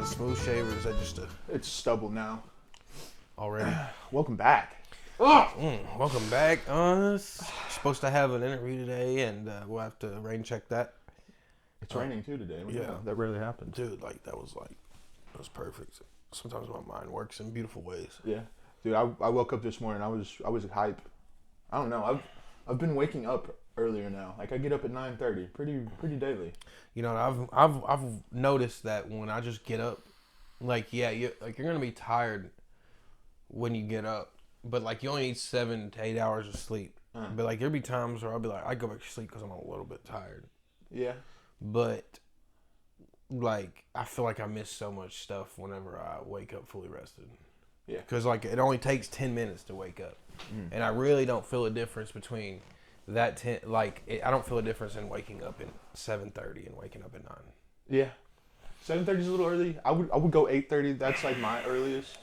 smooth shaver? Is that just a It's stubble now. already? Welcome back. Welcome back. Supposed to have an interview today, and we'll have to rain check that. It's raining too today. Yeah. That rarely happens. Dude, that was perfect. Sometimes my mind works in beautiful ways. Yeah, dude. I woke up this morning. I was hype. I don't know. I've been waking up earlier now. Like I get up at 9:30, pretty daily. You know, I've noticed that when I just get up, you're gonna be tired when you get up, but you only need 7 to 8 hours of sleep. But there'll be times where I'll be I go back to sleep because I'm a little bit tired. Yeah. But I feel like I miss so much stuff whenever I wake up fully rested. Yeah. Because it only takes 10 minutes to wake up, and I really don't feel a difference between that 10. I don't feel a difference in waking up at 7:30 and waking up at 9. Yeah. 7:30 is a little early. I would go 8:30. That's my earliest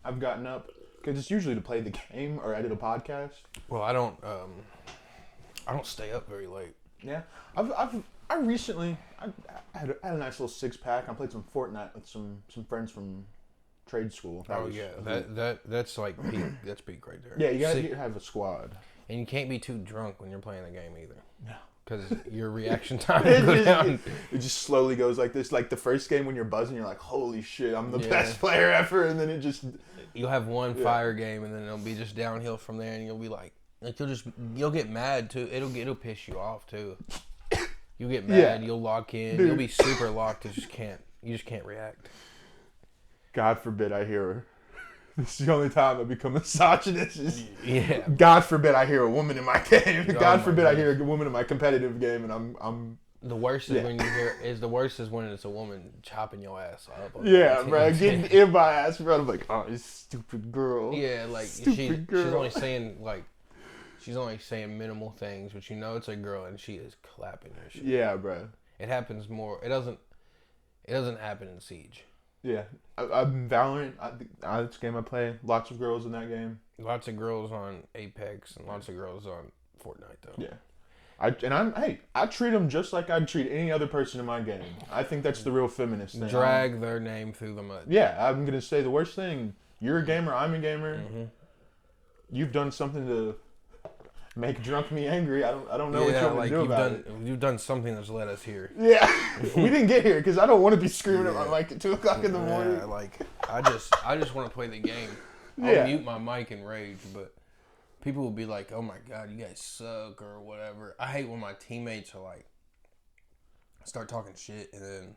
I've gotten up because it's usually to play the game or edit a podcast. Well, I don't stay up very late. Yeah. I recently had a nice little 6-pack. I played some Fortnite with some friends from trade school. That's peak. That's peak right there. Yeah, you gotta have a squad. And you can't be too drunk when you're playing the game either. No. Because your reaction time will go down. It just slowly goes like this. Like the first game when you're buzzing, you're like, holy shit, I'm the best player ever. And then it just... You'll have one fire game and then it'll be just downhill from there, and you'll be you'll get mad too. It'll piss you off too. You'll get mad, you'll lock in, You'll be super locked, you just can't react. God forbid I hear her. This is the only time I become misogynist. Yeah. God forbid I hear a woman in my game. God forbid I hear a woman in my competitive game, and I'm. The worst is when you hear when it's a woman chopping your ass up. Yeah, bro, getting in my ass, bro. I'm like, oh, this stupid girl. Yeah, stupid girl. She's only saying minimal things, but it's a girl and she is clapping her shit. Yeah, bro. It happens more. It doesn't happen in Siege. Yeah, I'm Valorant. That's a game I play. Lots of girls in that game. Lots of girls on Apex and lots of girls on Fortnite, though. Yeah. I treat them just like I'd treat any other person in my game. I think that's the real feminist thing. Drag their name through the mud. Yeah, I'm going to say the worst thing. You're a gamer, I'm a gamer. Mm-hmm. You've done something to make drunk me angry. I don't know what you want to do about it. You've done something that's led us here. Yeah. We didn't get here because I don't want to be screaming at my mic at 2 o'clock in the morning. I just want to play the game. I'll mute my mic and rage, but people will be like, oh my God, you guys suck or whatever. I hate when my teammates are start talking shit and then,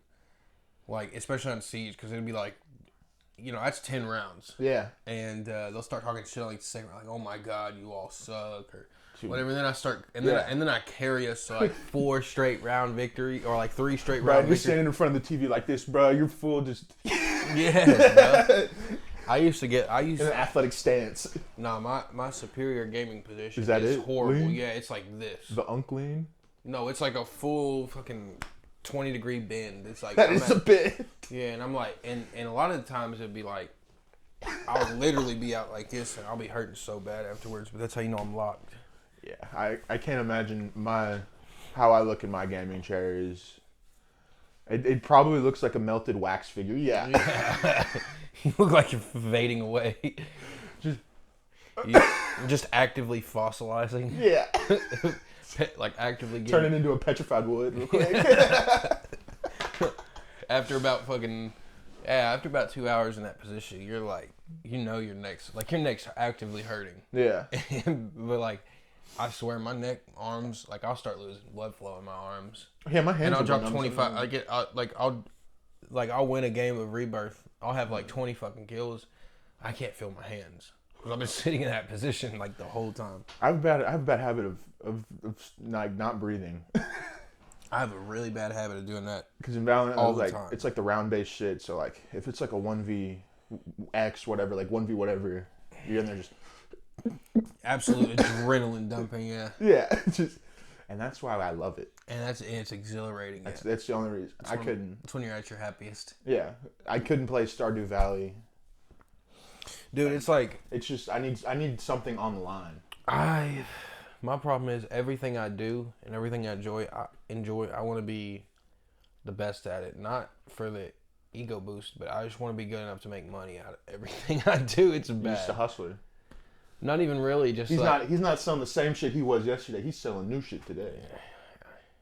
especially on Siege, because it'll be that's 10 rounds. Yeah. And they'll start talking shit on the second round, oh my God, you all suck or whatever. And then I start, and then I carry us to 4 straight round victory or 3 straight round victory. You're standing in front of the TV like this, bro. You're full just. Yeah, bro. I used in an athletic stance. No, my superior gaming position is horrible. Lean? Yeah, it's like this. The lean? No, it's like a full fucking 20-degree bend. It's that is a bit. Yeah, and I'm and a lot of the times it'd be I'll literally be out like this and I'll be hurting so bad afterwards. But that's how you know I'm locked. Yeah, I can't imagine how I look in my gaming chair is. It probably looks like a melted wax figure. Yeah. You look like you're fading away. Just actively fossilizing. Yeah. Actively getting... Turning into a petrified wood real quick. After about 2 hours in that position, you're your neck's actively hurting. Yeah. But I swear my neck, arms, I'll start losing blood flow in my arms. Yeah, my hands. And I'll drop 25. I'll win a game of Rebirth. I'll have 20 fucking kills. I can't feel my hands because I've been sitting in that position the whole time. I have a bad habit of not breathing. I have a really bad habit of doing that. Because in Valorant, all the time. It's the round based shit. So if it's a 1v X whatever, 1v whatever, you're in there just. Absolute adrenaline dumping, yeah. Yeah, and that's why I love it. And it's exhilarating. That's the only reason. It's when you're at your happiest. Yeah, I couldn't play Stardew Valley. Dude, it's just I need something on the line. My problem is everything I do and everything I enjoy. I want to be the best at it, not for the ego boost, but I just want to be good enough to make money out of everything I do. It's bad. He's just a hustler. Not even really. Just he's not selling the same shit he was yesterday. He's selling new shit today.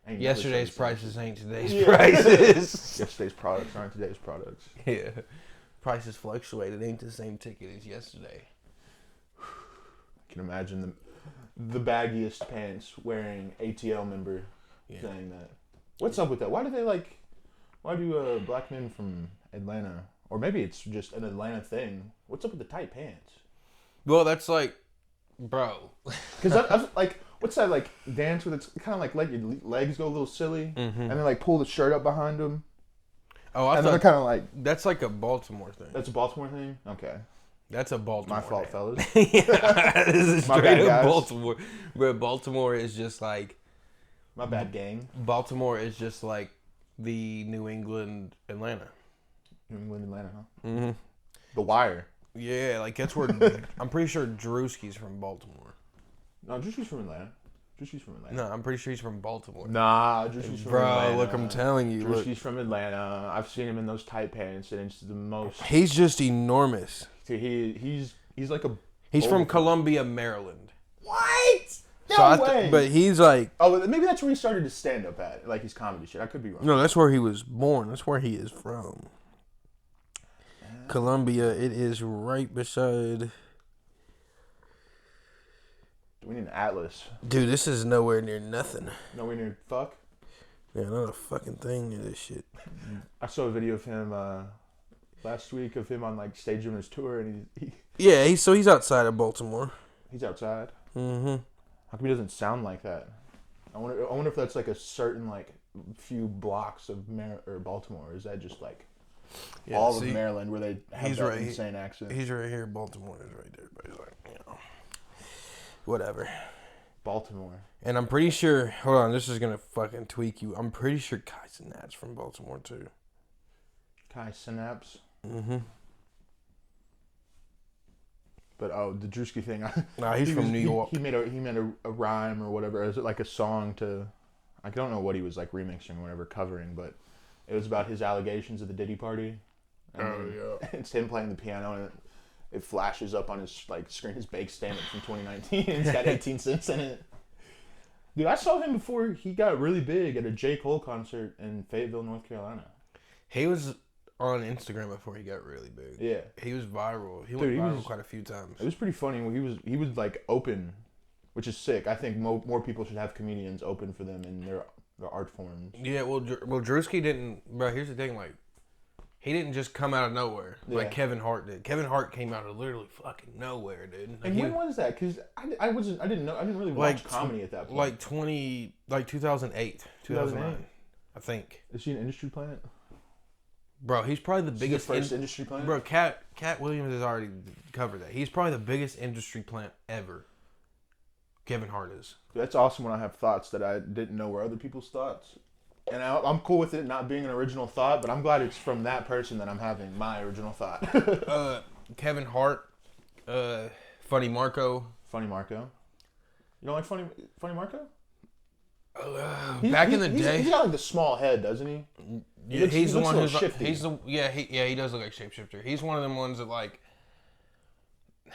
Yesterday's prices ain't today's prices. Yesterday's products aren't today's products. Yeah, prices fluctuate. It ain't the same ticket as yesterday. I can imagine the baggiest pants wearing ATL member saying that. What's up with that? Why do black men from Atlanta, or maybe it's just an Atlanta thing, what's up with the tight pants? Well, that's like, bro. Because I was like, what's that like dance where it's kind of like let your legs go a little silly, and then like pull the shirt up behind them? Oh, I thought they're kind of like, that's like a Baltimore thing. That's a Baltimore thing? Okay. That's a Baltimore My fault, fellas. Yeah, this is My straight bad, up guys. Baltimore. Where Baltimore is just like... My bad, gang. Baltimore is just like the New England Atlanta. New England Atlanta, huh? Mm-hmm. The Wire. Yeah, like that's where... I'm pretty sure Drewski's from Baltimore. No, Drewski's from Atlanta. No, I'm pretty sure he's from Baltimore. Nah, Drewski's from Atlanta. Bro, look, I'm telling you. Drewski's from Atlanta. I've seen him in those tight pants, and it's the most... He's just enormous. He's like a... He's from Columbia, Maryland. What? No way. But he's like... Oh, maybe that's where he started his stand-up at, like his comedy shit. I could be wrong. No, that's where he was born. That's where he is from. Columbia, it is right beside... We need an atlas. Dude, this is nowhere near nothing. Nowhere near fuck? Yeah, not a fucking thing in this shit. I saw a video of him last week of him on like stage on his tour, and he's outside of Baltimore. He's outside. Mm-hmm. How come he doesn't sound like that? I wonder if that's like a certain like few blocks of Baltimore. Or is that just like all of Maryland where they have that insane accent? He's right here. Baltimore is right there. But he's like, whatever. Baltimore. And I'm pretty sure... Hold on, this is going to fucking tweak you. I'm pretty sure Kai Cenat's from Baltimore, too. Kai Synapse? Mm-hmm. But, the Drewski thing... Nah, he's from New York. He made a rhyme or whatever. Is it like a song to... I don't know what he was, like, remixing or whatever, covering, but it was about his allegations of the Diddy party. And yeah. It's him playing the piano, and it flashes up on his like screen, his bake stand from 2019. It's got 18 cents in it. Dude, I saw him before he got really big at a J. Cole concert in Fayetteville, North Carolina. He was on Instagram before he got really big. Yeah. He was viral. He went viral quite a few times. It was pretty funny. He was like open, which is sick. I think more people should have comedians open for them in their art forms. Yeah, well, Drewski didn't... Bro, here's the thing, like, he didn't just come out of nowhere like Kevin Hart did. Kevin Hart came out of literally fucking nowhere, dude. Like, and when was that? Because I didn't really watch comedy at that point. Like 2008, 2009, I think. Is he an industry plant? Bro, he's probably the biggest first industry plant. Bro, Cat Williams has already covered that. He's probably the biggest industry plant ever. Kevin Hart is. Dude, that's awesome when I have thoughts that I didn't know were other people's thoughts. And I'm cool with it not being an original thought, but I'm glad it's from that person that I'm having my original thought. Kevin Hart, Funny Marco. Funny Marco. You don't like Funny Marco? Back in the day, he's got like the small head, doesn't he? Yeah, he's the one who's shifty. He does look like Shapeshifter. He's one of them ones that like.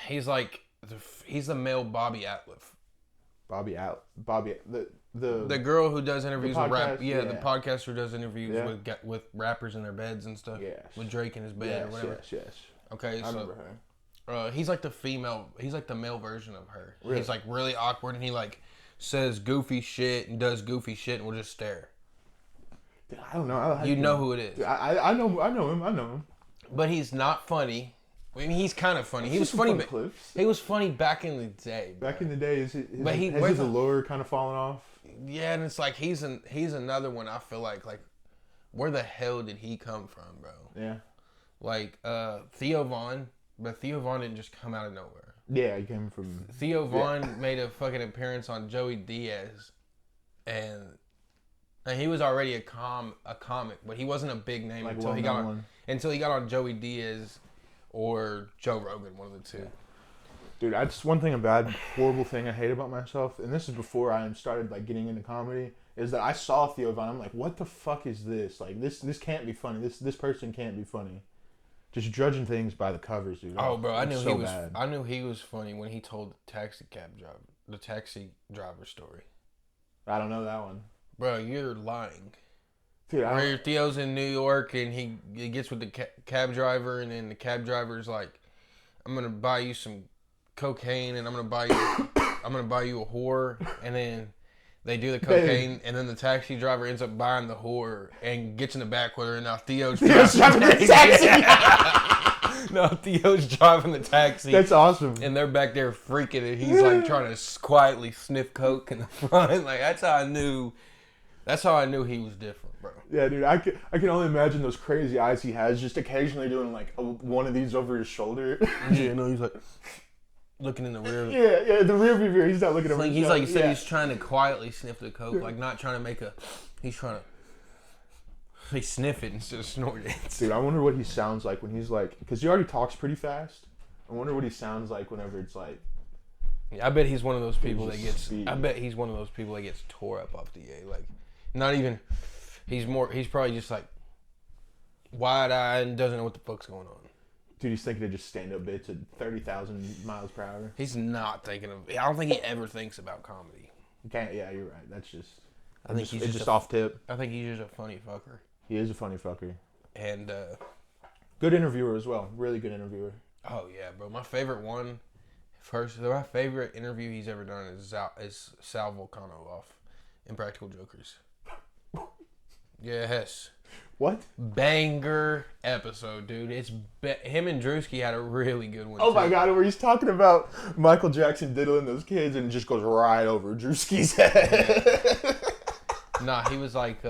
He's the male Bobby Atliff. The girl who does interviews with rap, the podcaster who does interviews with rappers in their beds and stuff. Yes. With Drake in his bed or whatever. Yes. Okay, I remember her. He's like the female. He's like the male version of her. Really? He's like really awkward and he like says goofy shit and does goofy shit and will just stare. Dude, I don't know. You know who it is. Dude, I know him. But he's not funny. I mean, he's kind of funny. He was funny, but he was funny back in the day. Bro. Back in the day, has his allure kind of fallen off? Yeah, and it's like he's another one. I feel like where the hell did he come from, bro? Yeah. Like Theo Von, but Theo Von didn't just come out of nowhere. Yeah, he came from. Theo Von made a fucking appearance on Joey Diaz, and he was already a comic, but he wasn't a big name until he got on Joey Diaz or Joe Rogan, one of the two. Dude, that's one thing, a bad, horrible thing I hate about myself, and this is before I started like getting into comedy, is that I saw Theo Von. I'm like, what the fuck is this? Like, this can't be funny. This person can't be funny. Just judging things by the covers, dude. Oh, bro, I knew so he was. bad. I knew he was funny when he told the taxi driver story. I don't know that one. Bro, you're lying. Dude, Where Theo's in New York and he gets with the cab driver, and then the cab driver's like, "I'm gonna buy you some cocaine, and I'm gonna buy you a whore," and then they do the cocaine, and then the taxi driver ends up buying the whore and gets in the back with her, and now Theo's driving the taxi. No, Theo's driving the taxi. That's awesome. And they're back there freaking, and he's like trying to quietly sniff coke in the front. Like, that's how I knew he was different, bro. Yeah, dude, I can only imagine those crazy eyes he has, just occasionally doing like one of these over his shoulder. Yeah, no, he's like looking in the rear. Yeah, the rear view mirror. He's not looking over. Like, he's like, he said, he's trying to quietly sniff the coke, like not trying to make a. He's trying to. He sniff it instead of snort it. Dude, I wonder what he sounds like when he's like, because he already talks pretty fast. I wonder what he sounds like whenever it's like. Yeah, I bet he's one of those people that gets. Speed. I bet he's one of those people that gets tore up off the A. Like, not even. He's probably just like wide-eyed and doesn't know what the fuck's going on. Dude, he's thinking of just stand-up bits at 30,000 miles per hour. He's not thinking of. I don't think he ever thinks about comedy. Okay, yeah, you're right. That's just. I think he's just off tip. I think he's just a funny fucker. He is a funny fucker. And good interviewer as well. Really good interviewer. Oh yeah, bro. My favorite interview he's ever done is Sal Volcano off Impractical Jokers. Yes. What? Banger episode, dude. Him and Drewski had a really good one. Oh my god, where he's talking about Michael Jackson diddling those kids and just goes right over Drewski's head. Nah, he was like,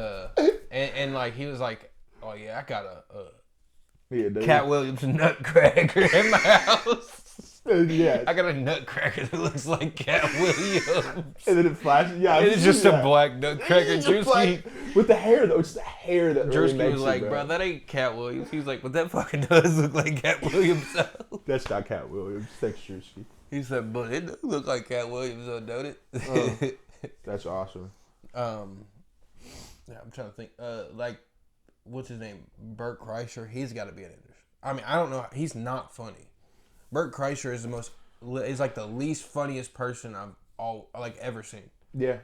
and like he was like, oh yeah, I got a Cat Williams nutcracker in my house. Yeah, I got a nutcracker that looks like Cat Williams. And then it flashes. Yeah, it's just a black nutcracker. Drewski with the hair though. It's the hair that really Drewski makes was like, it, bro, that ain't Cat Williams. He was like, but that fucking does look like Cat Williams. That's not Cat Williams. Thanks, Drewski. He said, but it does look like Cat Williams, though, don't it? Oh, that's awesome. Yeah, I'm trying to think. Like, what's his name? Bert Kreischer. He's got to be an industry. I mean, I don't know. He's not funny. Bert Kreischer is like the least funniest person I've ever seen. Yeah,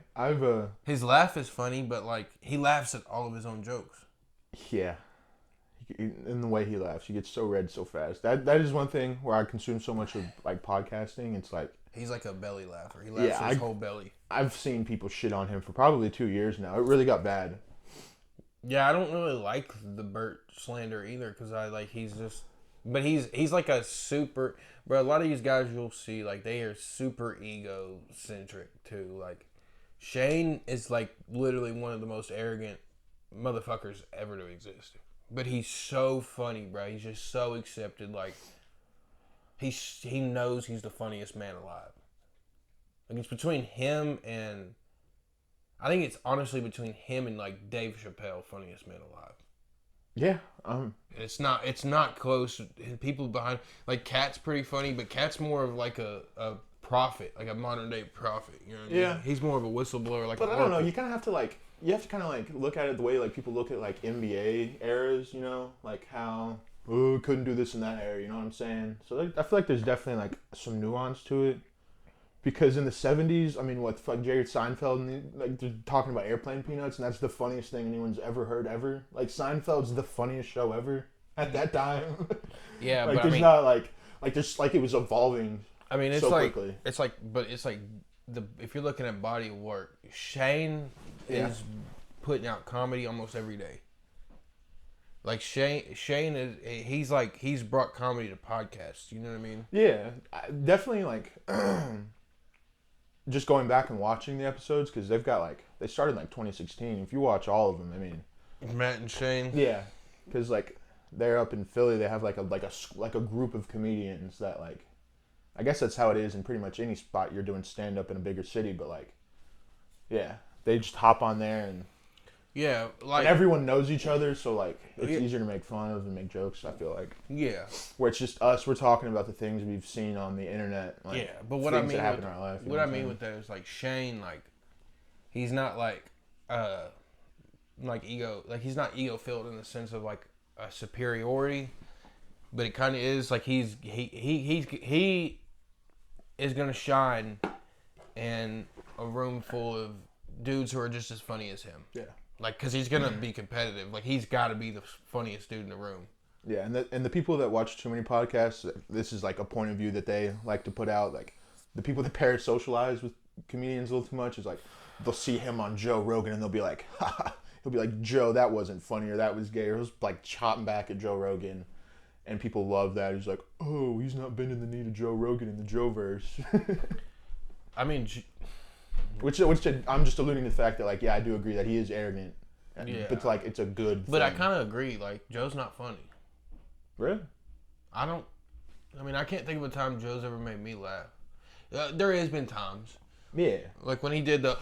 his laugh is funny, but like he laughs at all of his own jokes. Yeah, in the way he laughs, he gets so red so fast. That is one thing where I consume so much of like podcasting. It's like he's like a belly laugher. He laughs his whole belly. I've seen people shit on him for probably 2 years now. It really got bad. Yeah, I don't really like the Bert slander either because but he's like a super, bro. A lot of these guys you'll see like they are super egocentric too. Like Shane is like literally one of the most arrogant motherfuckers ever to exist. But he's so funny, bro. He's just so accepted. Like he knows he's the funniest man alive. Like it's between him and I think it's honestly between him and like Dave Chappelle, funniest man alive. Yeah, It's not close. People behind like Cat's pretty funny, but Cat's more of like a prophet, like a modern day prophet. You know what I mean? Yeah. He's more of a whistleblower. Like, but I don't know. You kind of have to like look at it the way like people look at like NBA eras. You know, like how couldn't do this in that era. You know what I'm saying? So like, I feel like there's definitely like some nuance to it. Because in the 70s, I mean, Jerry Seinfeld, and like they're talking about airplane peanuts, and that's the funniest thing anyone's ever heard ever. Like Seinfeld's the funniest show ever at that time. Yeah, like but there's I mean, not like just like it was evolving. I mean, it's so like quickly. it's like if you're looking at body of work, Shane is putting out comedy almost every day. Like Shane he's brought comedy to podcasts. You know what I mean? Yeah, definitely like. Just going back and watching the episodes because they started in like 2016. If you watch all of them, I mean, Matt and Shane. Yeah, because like they're up in Philly, they have like a group of comedians that like, I guess that's how it is in pretty much any spot you're doing stand up in a bigger city. But like, yeah, they just hop on there and Yeah, like and everyone knows each other, so like it's easier to make fun of and make jokes. I feel like. Yeah. Where it's just us, we're talking about the things we've seen on the internet. Like, yeah, but what I mean, that happen in our life. What I mean with that is like Shane, like he's not like ego, like he's not ego filled in the sense of like a superiority, but it kind of is like he is gonna shine in a room full of dudes who are just as funny as him. Yeah. Like, cause he's gonna be competitive. Like, he's got to be the funniest dude in the room. Yeah, and the people that watch too many podcasts, this is like a point of view that they like to put out. Like, the people that parasocialize with comedians a little too much is like, they'll see him on Joe Rogan and they'll be like, ha. He'll be like, Joe, that wasn't funny, or that was gay, or he'll like chopping back at Joe Rogan, and people love that. He's like, oh, he's not bending the knee to Joe Rogan in the Joe-verse. I mean, which I'm just alluding to the fact that like, yeah, I do agree that he is arrogant, but like it's a good. But thing. I kind of agree. Like, Joe's not funny. Really? I can't think of a time Joe's ever made me laugh. There has been times. Yeah. Like when he did the,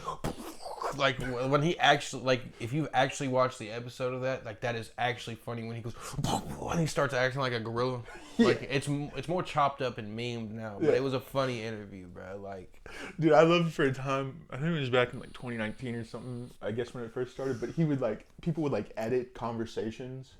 like when he actually, like if you actually watch the episode of that, like that is actually funny when he goes, when he starts acting like a gorilla. Like it's more chopped up and memed now, but it was a funny interview, bro. Like, dude, I loved it for a time. I think it was back in like 2019 or something. I guess when it first started, but he would like people would like edit conversations.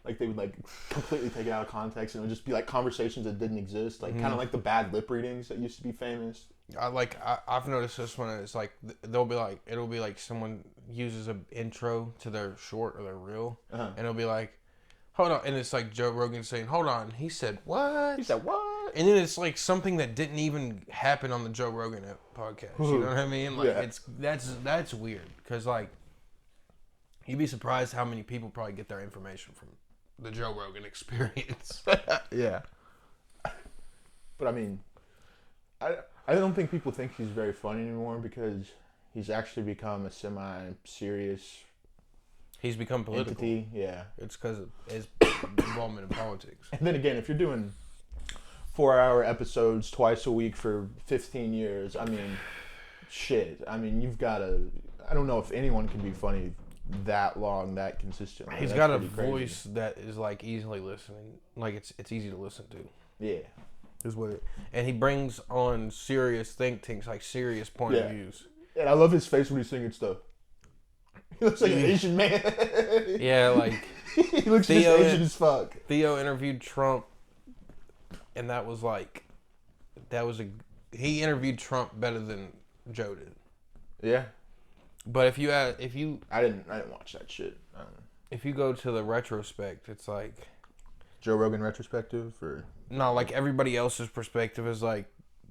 Like, they would, like, completely take it out of context, and it would just be, like, conversations that didn't exist. Like, kind of like the bad lip readings that used to be famous. I've noticed this one. It's, like, it'll be, like, someone uses an intro to their short or their reel, and it'll be, like, hold on. And it's, like, Joe Rogan saying, hold on. He said, what? He said, what? And then it's, like, something that didn't even happen on the Joe Rogan podcast. You know what I mean? Like, that's weird. Because, like, you'd be surprised how many people probably get their information from the Joe Rogan Experience. Yeah. But I mean, I don't think people think he's very funny anymore because he's actually become a semi-serious. He's become political. Entity. Yeah. It's because of his involvement in politics. And then again, if you're doing 4-hour episodes twice a week for 15 years, I mean, shit. I mean, you've got to. I don't know if anyone can be funny that long, that consistently. He's got a voice that is like easily listening, like it's easy to listen to. Yeah, is what it. And he brings on serious think tanks, like serious point of views. And I love his face when he's singing stuff. He looks like an Asian man. Yeah, like he looks just Asian as fuck. Theo interviewed Trump, and he interviewed Trump better than Joe did. Yeah. But if you I didn't watch that shit. If you go to the retrospect, it's like Joe Rogan retrospective, or no, like everybody else's perspective is like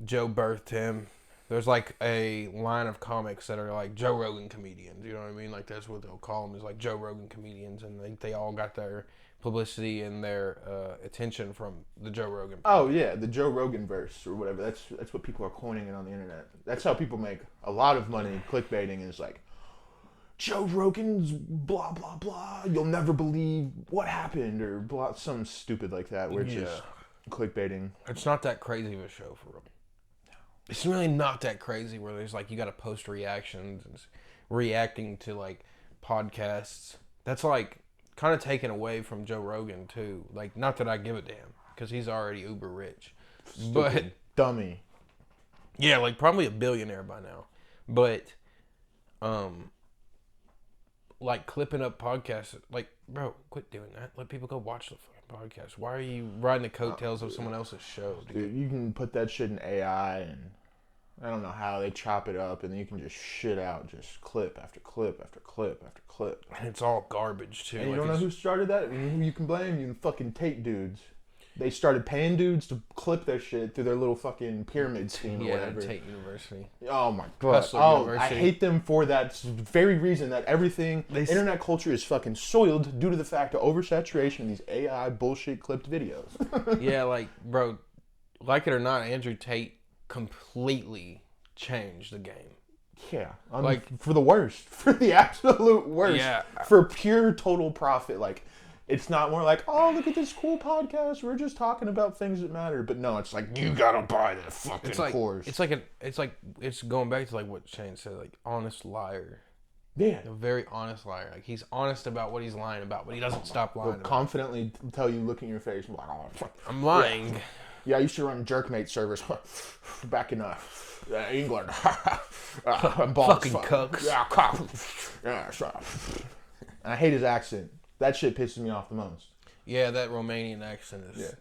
Joe birthed him. There's like a line of comics that are like Joe Rogan comedians. You know what I mean? Like that's what they'll call them, is like Joe Rogan comedians, and they all got their publicity and their attention from the Joe Rogan. Oh yeah, the Joe Rogan verse or whatever. That's what people are coining it on the internet. That's how people make a lot of money clickbaiting. Is like Joe Rogan's blah blah blah. You'll never believe what happened, or blah, something stupid like that. Where it's just clickbaiting. It's not that crazy of a show for him. It's really not that crazy. Where there's like you got to post reactions and reacting to like podcasts. That's like kind of taken away from Joe Rogan too. Like, not that I give a damn, because he's already uber rich. Stupid but dummy. Yeah, like probably a billionaire by now. But like clipping up podcasts, like, bro, quit doing that. Let people go watch the fucking podcast. Why are you riding the coattails of someone else's show, dude? You can put that shit in AI, and I don't know how they chop it up, and then you can just shit out just clip after clip after clip after clip. And it's all garbage too. And you don't know who started that? I mean, who you can blame? You fucking Tate dudes. They started paying dudes to clip their shit through their little fucking pyramid scheme or whatever. Yeah, Tate University. Oh my god. I hate them for that very reason, that everything, internet culture is fucking soiled due to the fact of oversaturation of these AI bullshit clipped videos. Yeah, like, bro, like it or not, Andrew Tate completely changed the game. Yeah. Like, for the worst. For the absolute worst. Yeah. For pure total profit. Like, it's not more like, oh, look at this cool podcast. We're just talking about things that matter. But no, it's like, you gotta buy the fucking course. It's going back to like what Shane said, like honest liar. Yeah. A very honest liar. Like, he's honest about what he's lying about, but he doesn't stop lying. He'll confidently tell you, look in your face, and be like, oh, I'm lying. Yeah, I used to run jerkmate servers back in England. Fucking cucks. Yeah, cock. Yeah, and I hate his accent. That shit pisses me off the most. Yeah, that Romanian accent is... Yeah.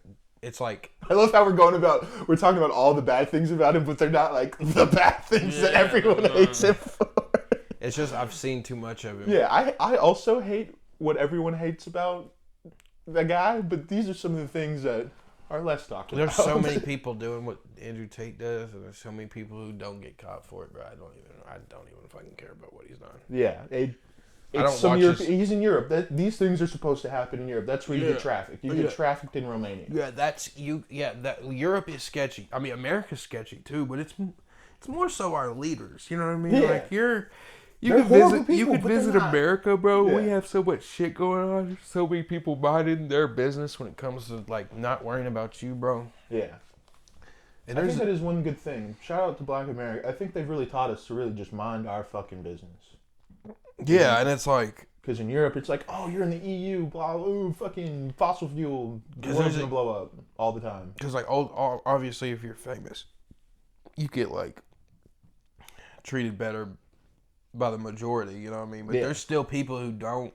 It's like... I love how we're talking about all the bad things about him, but they're not like the bad things that everyone hates him for. It's just, I've seen too much of him. Yeah, I also hate what everyone hates about the guy, but these are some of the things that are less talked about. There's so many people doing what Andrew Tate does, and there's so many people who don't get caught for it, bro. I don't even fucking care about what he's done. Yeah, he's in Europe. These things are supposed to happen in Europe. That's where you get trafficked. You get trafficked in Romania. Yeah, Europe is sketchy. I mean, America's sketchy too, but it's more so our leaders. You know what I mean? Yeah. Like you could visit America, bro. Yeah. We have so much shit going on. There's so many people minding their business when it comes to like not worrying about you, bro. Yeah. And I think that is one good thing. Shout out to Black America. I think they've really taught us to really just mind our fucking business. Yeah, and it's like... Because in Europe, it's like, oh, you're in the EU, blah, ooh, fucking fossil fuel. The world's going to blow up all the time. Because, like, obviously, if you're famous, you get, like, treated better by the majority, you know what I mean? But there's still people who don't.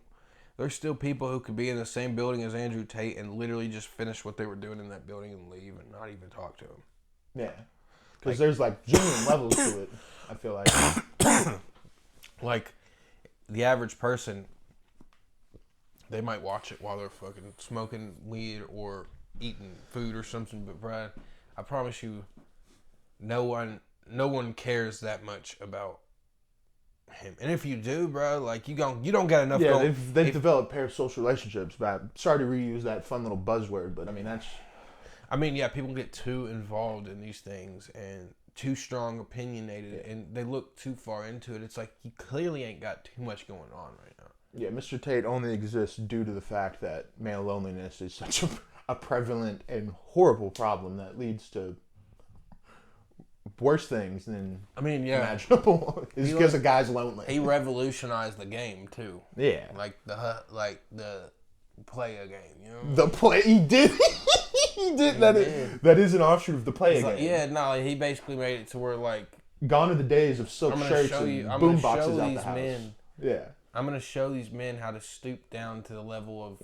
There's still people who could be in the same building as Andrew Tate and literally just finish what they were doing in that building and leave and not even talk to him. Yeah. Because there's, like, genuine levels to it, I feel like. Like... The average person, they might watch it while they're fucking smoking weed or eating food or something. But Brad, I promise you, no one cares that much about him. And if you do, bro, like you don't got enough. Yeah, they've developed parasocial relationships. But sorry to reuse that fun little buzzword, but I mean that's. I mean, yeah, people get too involved in these things and too strong, opinionated, and they look too far into it. It's like you clearly ain't got too much going on right now. Yeah, Mr. Tate only exists due to the fact that male loneliness is such a prevalent and horrible problem that leads to worse things than imaginable. It's because a guy's lonely. He revolutionized the game too. Yeah, like the play a game. You know, the play he did. He did. That is an offshoot of the play again. Like, yeah, no, he basically made it to where like gone are the days of silk shirts and boom boxes out the house. Yeah, I'm gonna show these men how to stoop down to the level of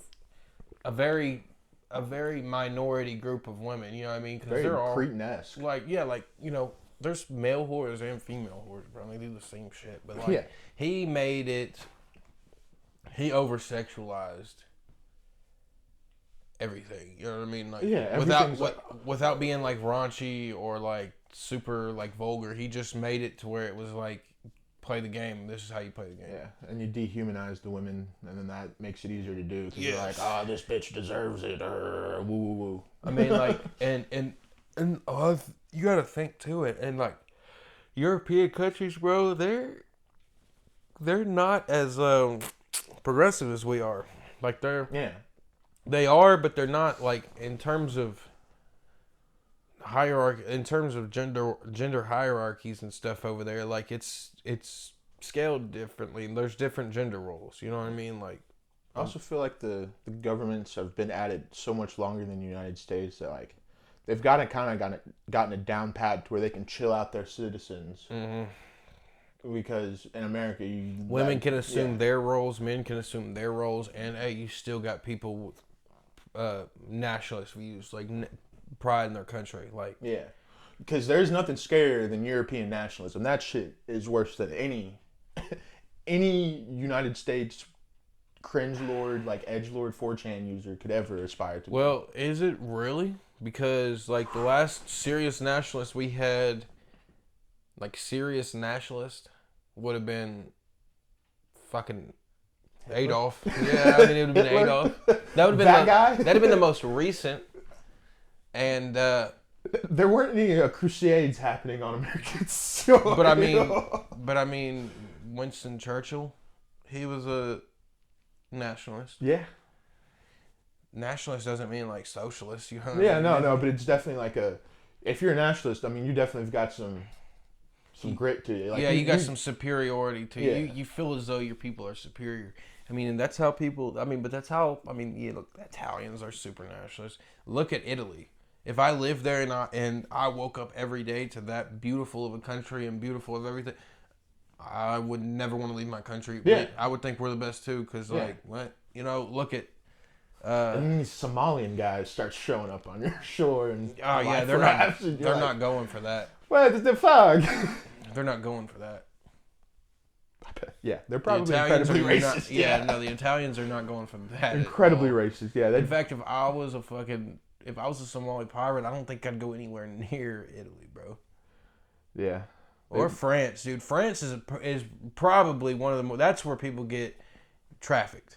a very minority group of women. You know what I mean? Because they're all Cretan-esque. Like you know, there's male whores and female whores, bro. They do the same shit, but like he made it. He over sexualized everything, you know what I mean? Like without being like raunchy or like super like vulgar, he just made it to where it was like play the game. This is how you play the game. Yeah, and you dehumanize the women, and then that makes it easier to do. Because you're like, oh, this bitch deserves it. Woo woo woo. I mean, like, and you got to think to it, and like European countries, bro, they're not as progressive as we are. Like They are, but they're not, like, in terms of hierarchy, in terms of gender hierarchies and stuff over there, like, it's scaled differently, and there's different gender roles, you know what I mean? Like, I also feel like the governments have been at it so much longer than the United States that, like, they've gotten it down pat to where they can chill out their citizens. Mm-hmm. Because in America, women can assume their roles, men can assume their roles, and, hey, you still got people with nationalist views, like pride in their country, like because there's nothing scarier than European nationalism. That shit is worse than any United States cringe lord, like edgelord 4chan user could ever aspire to. Well, is it really? Because like the last serious nationalist we had, like serious nationalist, would have been fucking Adolf. Yeah, I mean, it would have been Adolf. That would have been that guy. That'd have been the most recent. And there weren't any crusades happening on American soil. But I mean, Winston Churchill, he was a nationalist. Yeah. Nationalist doesn't mean like socialist. You know? Yeah, no, but it's definitely like if you're a nationalist, I mean, you definitely have got some some grit to you. Like, you got some superiority to you. Yeah. You feel as though your people are superior. I mean, and that's how people. I mean, but that's how. I mean, look, Italians are super nationalists. Look at Italy. If I lived there and I woke up every day to that beautiful of a country and beautiful of everything, I would never want to leave my country. Yeah. I would think we're the best too, because like what look at. And then these Somalian guys start showing up on your shore and they're not going for that. What the fuck? They're not going for that. Yeah, they're probably incredibly racist. The Italians are not going for that. Incredibly racist. Yeah. In fact, if I was a Somali pirate, I don't think I'd go anywhere near Italy, bro. Yeah. Or France, dude. France is probably one of the more. That's where people get trafficked.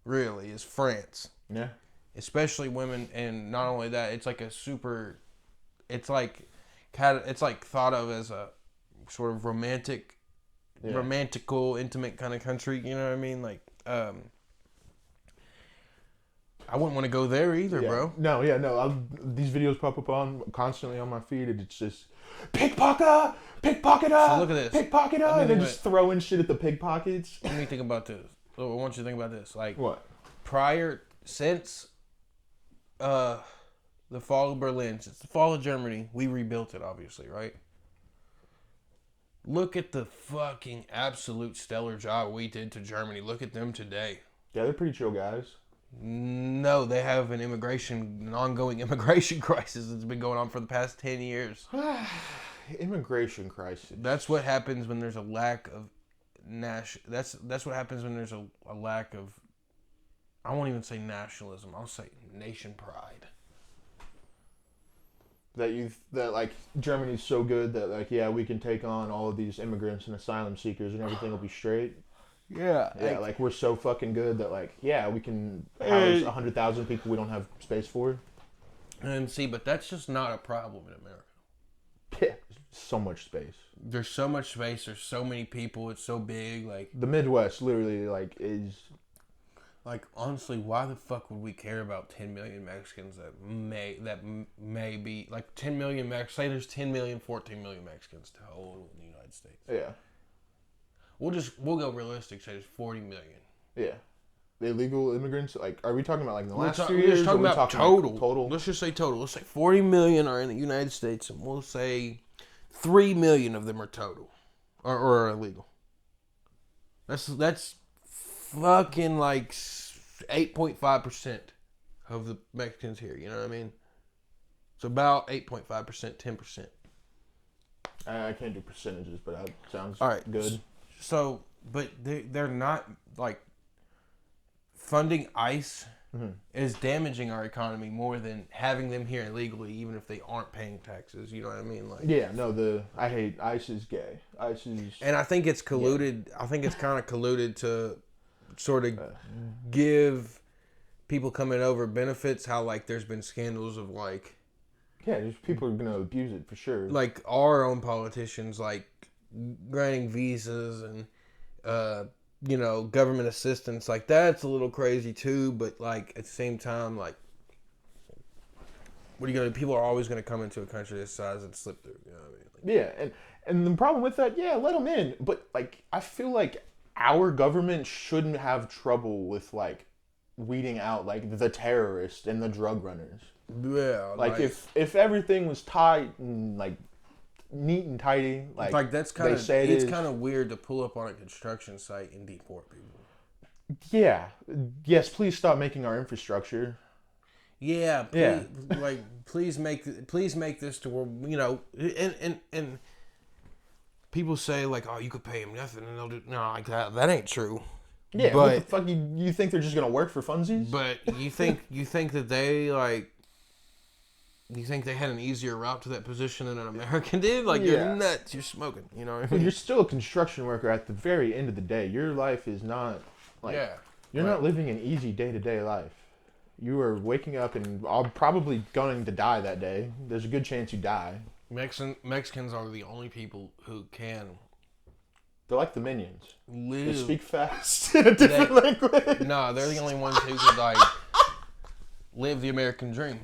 Really, is France. Yeah. Especially women, and not only that, it's like a super. It's like thought of as a sort of romantical, intimate kind of country. You know what I mean? Like, I wouldn't want to go there either, bro. No. These videos pop up constantly on my feed, and it's just pickpocket. So look at this. Pickpocket, and they're just throwing shit at the pickpockets. Let me think about this. I want you to think about this. Like, what? Since the fall of Berlin, since the fall of Germany, we rebuilt it, obviously, right? Look at the fucking absolute stellar job we did to Germany. Look at them today. Yeah, they're pretty chill guys. No, they have an ongoing immigration crisis that's been going on for the past 10 years. Immigration crisis. That's what happens when there's a lack of That's what happens when there's a lack of. I won't even say nationalism. I'll say nation pride. That like Germany's so good that like we can take on all of these immigrants and asylum seekers and everything will be straight. Yeah. Like we're so fucking good that like we can house 100,000 people we don't have space for. And see, but that's just not a problem in America. Yeah, so much space. There's so much space. There's so many people. It's so big. Like the Midwest, literally, like is. Like honestly, why the fuck would we care about 10 million Mexicans that may be like 10 million Say there's 10 million, 14 million Mexicans total in the United States. Yeah. We'll go realistic. Say there's 40 million. Yeah. The illegal immigrants. Like, are we talking about like in the last 2 years? We're just talking about total. Like total. Let's just say total. Let's say 40 million are in the United States, and we'll say 3 million of them are total or are illegal. That's fucking like 8.5% of the Mexicans here. You know what I mean? It's about 8.5%, 10%. I can't do percentages, but that sounds all right. Good. So, but they're not like funding ICE is damaging our economy more than having them here illegally, even if they aren't paying taxes. You know what I mean? Like, I hate ICE is gay. ICE is, and I think it's colluded. I think it's kind of colluded to sort of give people coming over benefits. How like there's been scandals of like, just people are gonna abuse it for sure. Like our own politicians, like granting visas and government assistance. Like that's a little crazy too. But like at the same time, like what are you gonna? People are always gonna come into a country this size and slip through. You know what I mean? Like, and the problem with that, let them in. But like I feel like our government shouldn't have trouble with like weeding out like the terrorists and the drug runners. Yeah, like if everything was tight and like neat and tidy, like that's kind of it's kind of weird to pull up on a construction site and deport people. Yeah. Yes, please stop making our infrastructure. Yeah. Please make this to where and people say like, oh, you could pay them nothing, and they'll do like that. That ain't true. Yeah, but what the fuck you think they're just gonna work for funsies? But you think that they like. You think they had an easier route to that position than an American did? Like, you're nuts. You're smoking. You know what I mean? You're still a construction worker at the very end of the day. Your life is not, like... You're not living an easy day-to-day life. You are waking up and probably going to die that day. There's a good chance you die. Mexicans are the only people who can... They're like the Minions. They speak fast in a different language. No, they're the only ones who could, like, live the American dream.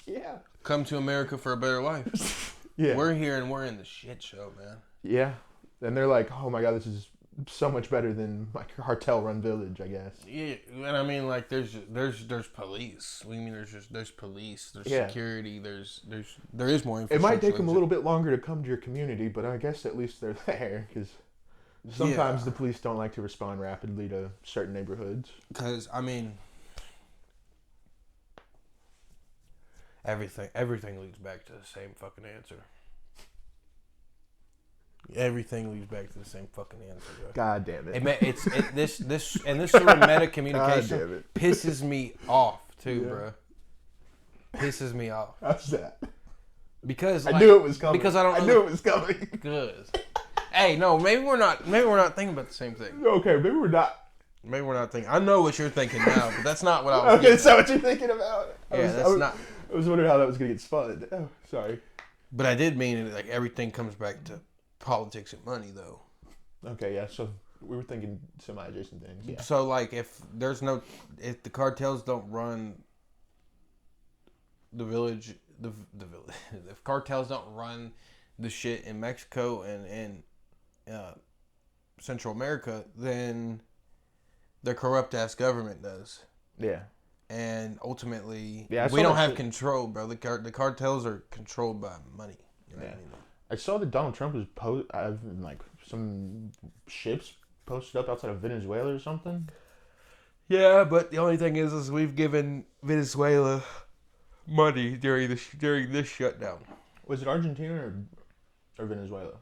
Yeah. Come to America for a better life. Yeah. We're here and we're in the shit show, man. Yeah. And they're like, oh my God, this is so much better than my cartel-run village, I guess. Yeah, and I mean, like, there's police. We mean there's police, there's security, there is more infrastructure. It might take them a little bit longer to come to your community, but I guess at least they're there, because sometimes the police don't like to respond rapidly to certain neighborhoods. Because, I mean, everything leads back to the same fucking answer. Everything leads back to the same fucking answer, bro. God damn it. This sort of meta communication pisses me off too, bro. Pisses me off. How's that? Because I knew it was coming. Because I knew it was coming. Good. Hey, no, maybe we're not thinking about the same thing. Okay, maybe we're not. Maybe we're not thinking. I know what you're thinking now, but that's not what I was. Okay, that's not what you're thinking about. I was wondering how that was gonna get spun. Oh, sorry. But I did mean like everything comes back to politics and money, though. Okay, yeah. So we were thinking semi-adjacent things. Yeah. So like, if the cartels don't run the village, if cartels don't run the shit in Mexico and Central America, then their corrupt ass government does. Yeah. And ultimately, we don't have control, bro. The cartels are controlled by money. You know what I mean? I saw that Donald Trump was like some ships posted up outside of Venezuela or something. Yeah, but the only thing is we've given Venezuela money during this shutdown. Was it Argentina or Venezuela?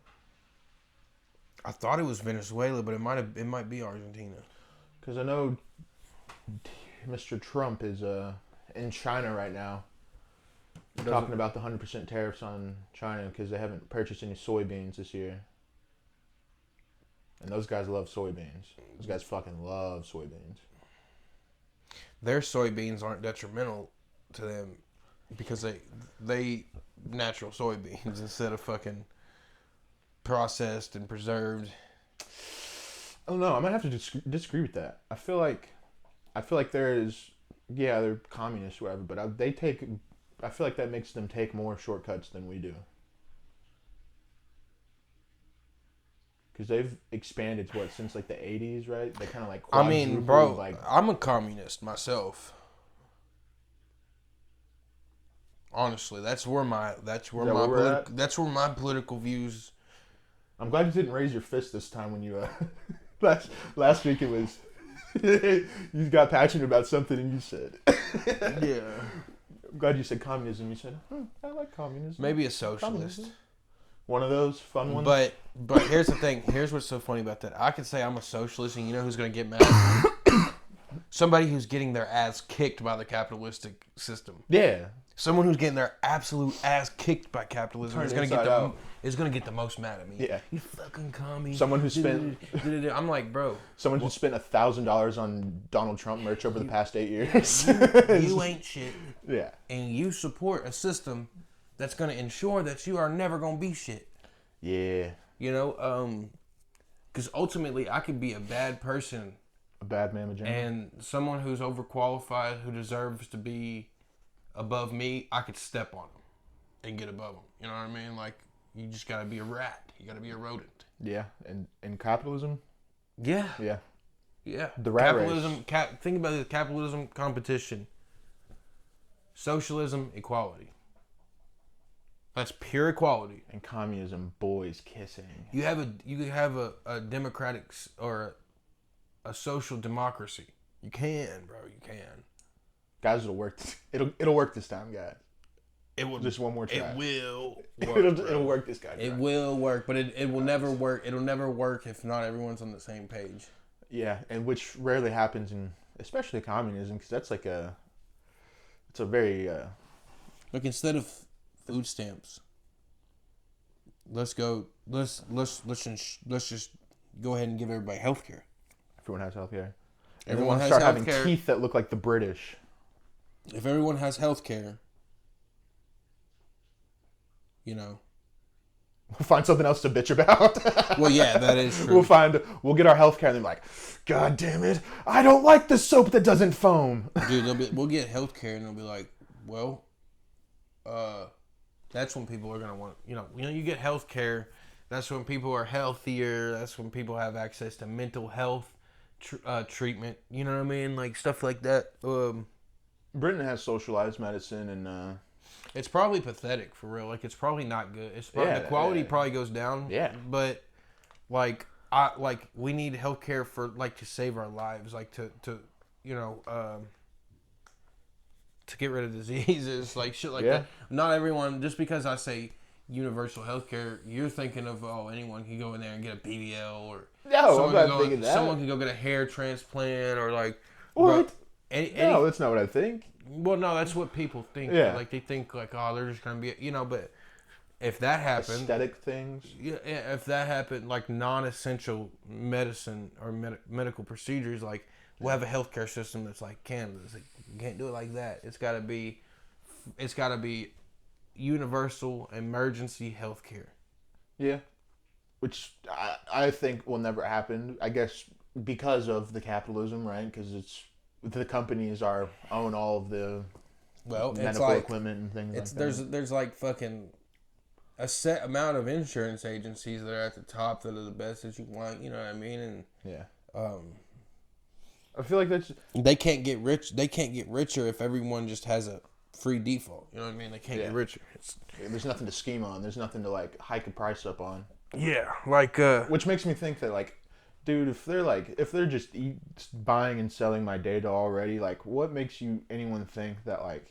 I thought it was Venezuela, but it might be Argentina. Because I know Mr. Trump is in China right now. Talking about the 100% tariffs on China because they haven't purchased any soybeans this year. And those guys love soybeans. Those guys fucking love soybeans. Their soybeans aren't detrimental to them because they natural soybeans instead of fucking processed and preserved. I don't know. I might have to disagree with that. I feel like they're communists or whatever, but I feel like that makes them take more shortcuts than we do. Because they've expanded since like the 80s, right? They kind of like I mean, bro, I'm a communist myself. Honestly, that's where my political views. I'm glad you didn't raise your fist this time when you last week it was you got passionate about something and you said yeah. I'm glad you said communism. You said, I like communism. Maybe a socialist. Communism. One of those fun ones. But here's the thing. Here's what's so funny about that. I could say I'm a socialist, and you know who's going to get mad? Somebody who's getting their ass kicked by the capitalistic system. Yeah. Someone who's getting their absolute ass kicked by capitalism is going to get the most mad at me. Yeah. You fucking commie. Someone who spent... I'm like, bro. Someone who spent $1,000 on Donald Trump merch over the past 8 years. You ain't shit. Yeah. And you support a system that's going to ensure that you are never going to be shit. Yeah. You know, because ultimately I could be a bad person. A bad man with and someone who's overqualified, who deserves to be above me, I could step on them and get above them. You know what I mean? Like, you just got to be a rat. You got to be a rodent. Yeah. And capitalism? Yeah. Yeah. Yeah. The rat capitalism, race. Think about it. Capitalism, competition. Socialism, equality. That's pure equality. And communism, boys kissing. You have a democratic or a social democracy. You can, bro. You can. Guys, it'll work. It'll work this time, guys. It will. Just one more try. It will work. it'll work this guy. It will work, but it will never work. It'll never work if not everyone's on the same page. Yeah, and which rarely happens in, especially communism, because that's like it's a very. Look, instead of food stamps, let's just go ahead and give everybody health care. Everyone has health care. Everyone has start health having care. Teeth that look like the British. If everyone has health care, you know, we'll find something else to bitch about. Well, yeah, that is true. We'll get our health care and they're like, God damn it, I don't like the soap that doesn't foam. Dude, we'll get health care and they'll be like, well, that's when people are gonna want, you get health care, That's when people are healthier. That's when people have access to mental health treatment. You know what I mean? Like stuff like that. Britain has socialized medicine, and it's probably pathetic for real. Like it's probably not good. It's probably, the quality probably goes down. Yeah. But like we need healthcare for like to save our lives, like to you know to get rid of diseases, like shit like that. Not everyone, just because I say universal healthcare, you're thinking of anyone can go in there and get a BBL, or I'm not thinking that. Someone can go get a hair transplant, or like what? No, that's not what I think. Well, no, that's what people think. Yeah. Like they think like, oh, they're just gonna be, but if that happened, aesthetic things. Yeah, if that happened, like non-essential medicine or medical procedures, like we'll have a healthcare system that's like Canada. It's like, you can't do it like that. It's got to be universal emergency healthcare. Yeah, which I think will never happen. I guess because of the capitalism, right? Because the companies own all of the medical equipment and things like that. There's like fucking a set amount of insurance agencies that are at the top that are the best that you want. You know what I mean? And yeah. I feel like they can't get rich. They can't get richer if everyone just has a free default. You know what I mean? They can't get richer. There's nothing to scheme on. There's nothing to like hike a price up on. Yeah, like which makes me think that like, dude, if they're just buying and selling my data already, like, what makes anyone think that like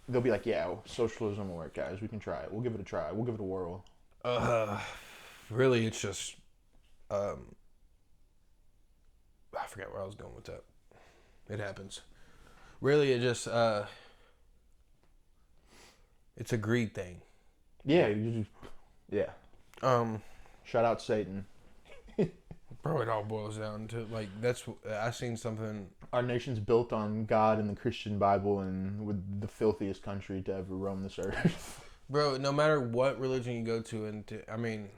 they'll be like, yeah, socialism will work, guys. We can try it. We'll give it a try. We'll give it a whirl. Really, it's just I forgot where I was going with that. It happens. Really, it just it's a greed thing. Yeah, shout out Satan. Bro, it all boils down to like I seen something. Our nation's built on God and the Christian Bible, and with the filthiest country to ever roam this earth. Bro, no matter what religion you go to, I mean,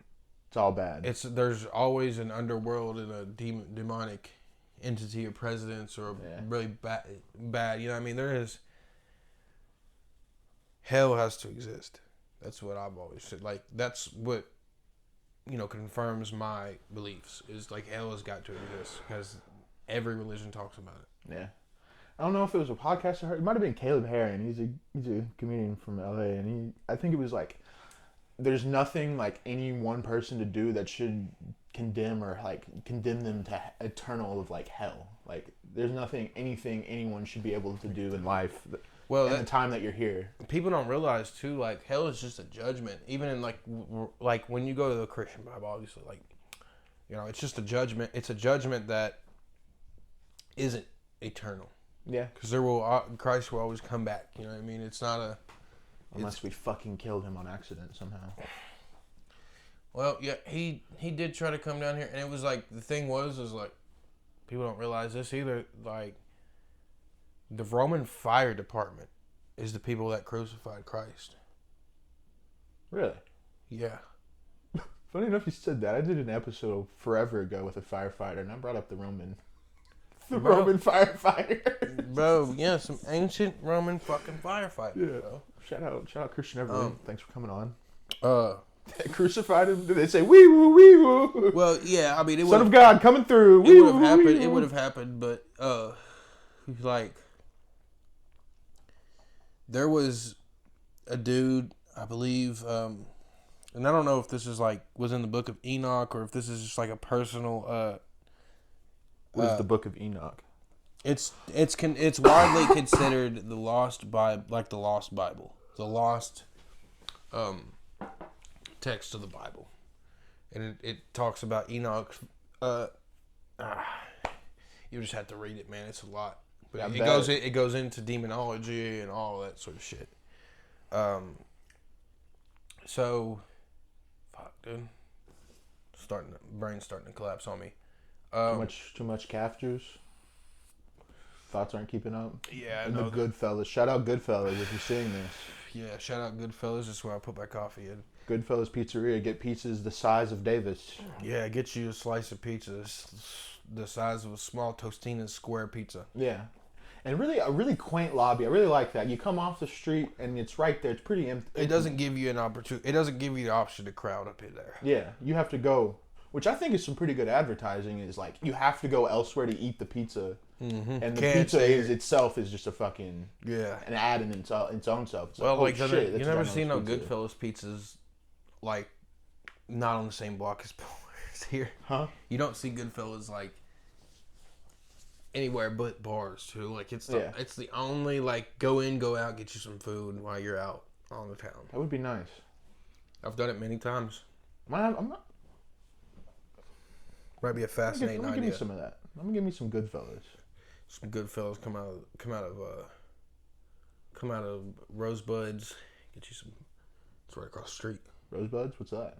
it's all bad. There's always an underworld and a demonic entity or presidents or really bad. You know what I mean? There is. Hell has to exist. That's what I've always said. Like that's what confirms my beliefs is like hell has got to exist because every religion talks about it. Yeah. I don't know if it was a podcast I heard. It might have been Caleb Herron. He's a comedian from LA, and I think it was like there's nothing like any one person to do that should condemn them to eternal of like hell. Like there's anything anyone should be able to do in life. In the time that you're here, people don't realize too. Like hell is just a judgment. Even in like when you go to the Christian Bible, obviously, like it's just a judgment. It's a judgment that isn't eternal. Yeah, because Christ will always come back. You know what I mean? It's not unless we fucking killed him on accident somehow. Well, yeah, he did try to come down here, and it was like the thing was like people don't realize this either. Like the Roman fire department is the people that crucified Christ. Really? Yeah. Funny enough, you said that. I did an episode forever ago with a firefighter, and I brought up the Roman firefighters. Bro, yeah, some ancient Roman fucking firefighters. Yeah. Bro. Shout out Christian Everett. Thanks for coming on. They crucified him. Did they say wee woo wee woo? Well, yeah. I mean, Son of God coming through. It would have happened. It would have happened, but like there was a dude, I believe, and I don't know if this is like was in the Book of Enoch or if this is just like a personal. What is the Book of Enoch? It's widely considered the lost Bible, like the lost Bible, the lost text of the Bible, and it talks about Enoch. You just have to read it, man. It's a lot, but it goes into demonology and all that sort of shit. So, fuck, dude, brain's starting to collapse on me. Too much calf juice. Thoughts aren't keeping up. Yeah, and the Goodfellas. Shout out Goodfellas if you're seeing this. Yeah, shout out Goodfellas. This is where I put my coffee in. Goodfellas Pizzeria. Get pizzas the size of Davis. Yeah, get you a slice of pizza the size of a small Tostina's square pizza. Yeah, And really, a really quaint lobby. I really like that. You come off the street and it's right there. It's pretty empty. It doesn't give you an opportunity. It doesn't give you the option to crowd up in there. Yeah, you have to go, which I think is some pretty good advertising. Is like you have to go elsewhere to eat the pizza, and the pizza itself is just a fucking an ad in its own self. It's well, like, shit, you never seen no Goodfellas pizzas, like not on the same block as here. Huh? You don't see Goodfellas like anywhere but bars too. Like it's the only like go in, go out, get you some food while you're out on the town. That would be nice. I've done it many times. I'm not. Might be a fascinating idea. Give me some of that. Let me give me some Goodfellas. Some Goodfellas come out of Rosebuds. Get you some. It's right across the street. Rosebuds? What's that?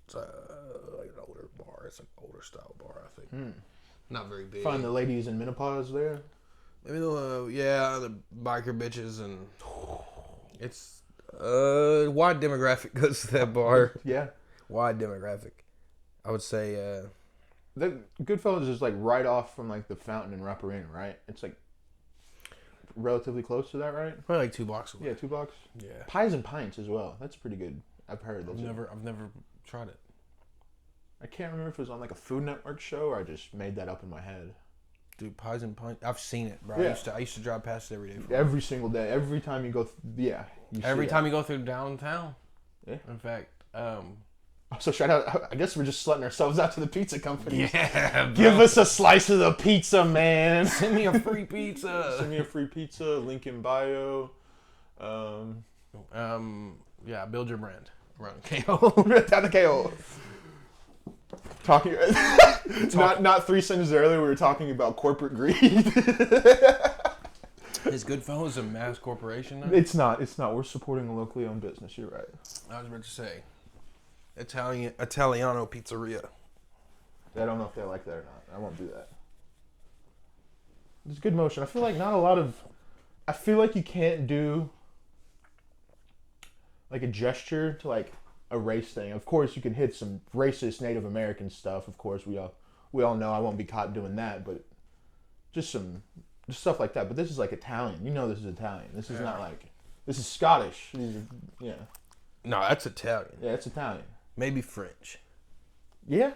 It's like an older bar. It's an older style bar, I think. Not very big. Find the ladies in menopause there. Maybe the biker bitches, and it's wide demographic goes to that bar. Yeah, wide demographic. I would say the Goodfellas is like right off from like the Fountain and Rapper Inn, right? It's like relatively close to that, right? Probably like 2 blocks away. Yeah, 2 blocks. Yeah. Pies and Pints as well. That's pretty good. I've heard. I've never tried it. I can't remember if it was on like a Food Network show or I just made that up in my head. Dude, Pies and Pints. I've seen it, bro. Yeah. I used to drive past it every day. Every single day. Every time you go. Every time you go through downtown. Yeah. In fact. So shout out. I guess we're just slutting ourselves out to the pizza company. Yeah. Bro. Give us a slice of the pizza, man. Send me a free pizza. Send me a free pizza. Link in bio. Yeah. Build your brand around KO. Down the KO. Talking. Not 3 sentences earlier, we were talking about corporate greed. Is Goodfellas a mass corporation now? It's not. We're supporting a locally owned business. You're right. I was about to say, Italiano pizzeria. I don't know if they like that or not. I won't do that. It's good motion. I feel like not a lot of. I feel like you can't do like a gesture to like a race thing. Of course, you can hit some racist Native American stuff. Of course, we all know I won't be caught doing that, but just stuff like that. But this is like Italian. You know, this is Italian. This is not like this is Scottish. These are, No, that's Italian. Yeah, it's Italian. Maybe French. Yeah,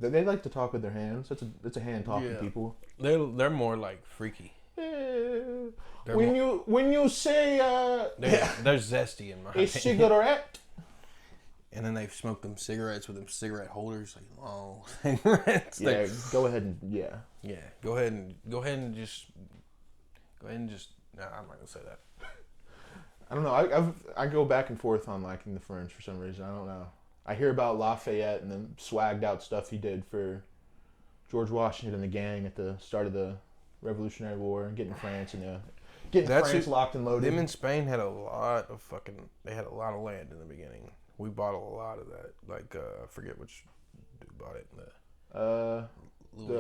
they like to talk with their hands. It's a hand talking people. They're more like freaky. When you say they're zesty in my a cigarette. And then they smoke them cigarettes with them cigarette holders, like long cigarettes. Yeah, go ahead and Go ahead and just. Nah, I'm not gonna say that. I don't know. I go back and forth on liking the French for some reason. I don't know. I hear about Lafayette and the swagged out stuff he did for George Washington and the gang at the start of the Revolutionary War and getting France and France locked and loaded. Them in Spain had a lot of land in the beginning. We bought a lot of that. Like I forget which dude bought it. The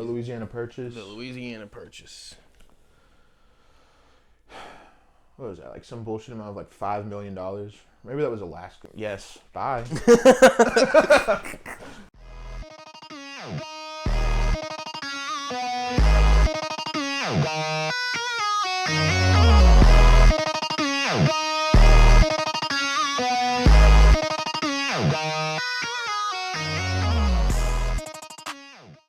Louisiana Purchase. The Louisiana Purchase. What was that? Like some bullshit amount of like $5 million. Maybe that was Alaska. Yes. Bye.